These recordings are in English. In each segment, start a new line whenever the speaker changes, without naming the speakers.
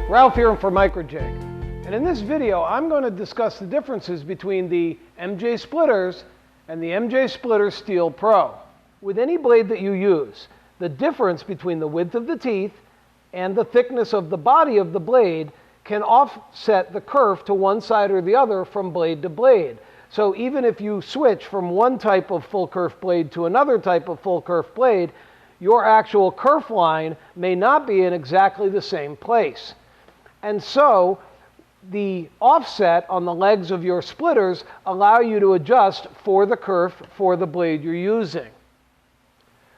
Ralph here for MICROJIG, and in this video I'm going to discuss the differences between the MJ splitters and the MJ Splitter SteelPro. With any blade that you use, the difference between the width of the teeth and the thickness of the body of the blade can offset the kerf to one side or the other from blade to blade. So even if you switch from one type of full kerf blade to another type of full kerf blade, your actual kerf line may not be in exactly the same place. And so the offset on the legs of your splitters allow you to adjust for the kerf for the blade you're using.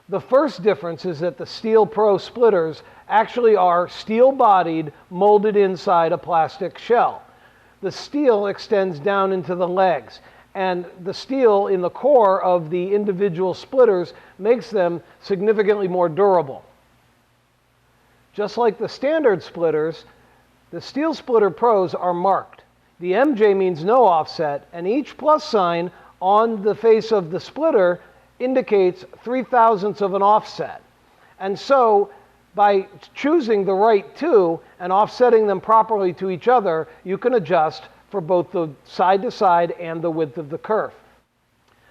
The first difference is that the SteelPro splitters actually are steel-bodied, molded inside a plastic shell. The steel extends down into the legs, and the steel in the core of the individual splitters makes them significantly more durable. Just like the standard splitters, the Steel Splitter Pros are marked. The MJ means no offset, and each plus sign on the face of the splitter indicates 3/1000ths of an offset. And so, by choosing the right two and offsetting them properly to each other, you can adjust for both the side-to-side and the width of the kerf.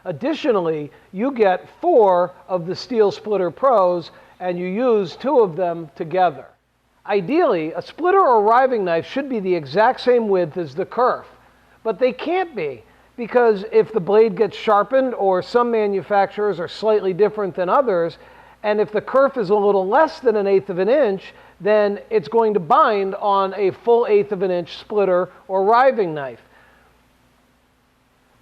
Additionally, you get 4 of the Steel Splitter Pros, and you use 2 of them together. Ideally, a splitter or riving knife should be the exact same width as the kerf, but they can't be, because if the blade gets sharpened, or some manufacturers are slightly different than others, and if the kerf is a little less than 1/8 of an inch, then it's going to bind on a full 1/8 of an inch splitter or riving knife.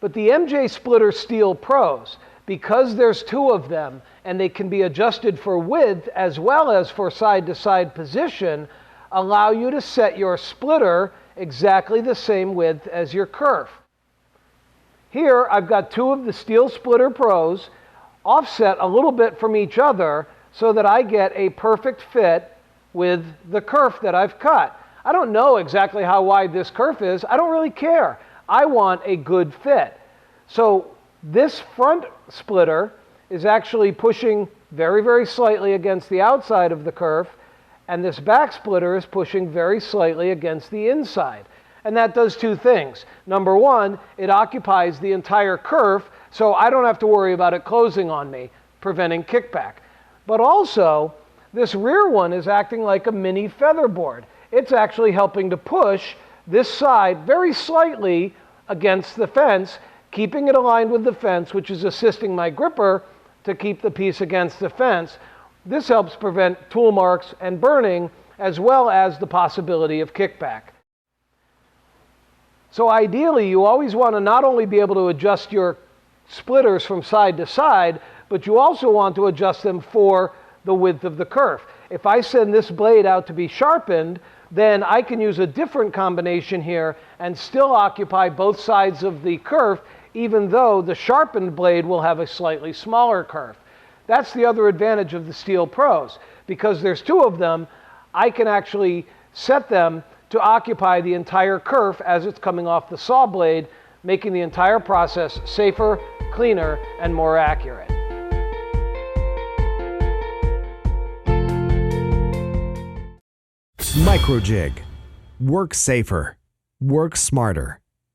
But the MJ Splitter SteelPros, because there's 2 of them, and they can be adjusted for width as well as for side-to-side position, allow you to set your splitter exactly the same width as your kerf. Here I've got 2 of the Steel Splitter Pros offset a little bit from each other so that I get a perfect fit with the kerf that I've cut. I don't know exactly how wide this kerf is. I don't really care. I want a good fit. So this front splitter is actually pushing very, very slightly against the outside of the kerf, and this back splitter is pushing very slightly against the inside. And that does 2 things. Number one, it occupies the entire kerf, so I don't have to worry about it closing on me, preventing kickback. But also, this rear one is acting like a mini featherboard. It's actually helping to push this side very slightly against the fence, keeping it aligned with the fence, which is assisting my gripper to keep the piece against the fence. This helps prevent tool marks and burning, as well as the possibility of kickback. So ideally, you always want to not only be able to adjust your splitters from side to side, but you also want to adjust them for the width of the kerf. If I send this blade out to be sharpened, then I can use a different combination here and still occupy both sides of the kerf, even though the sharpened blade will have a slightly smaller kerf. That's the other advantage of the SteelPros. Because there's 2 of them, I can actually set them to occupy the entire kerf as it's coming off the saw blade, making the entire process safer, cleaner, and more accurate.
MICROJIG. Work safer. Work smarter.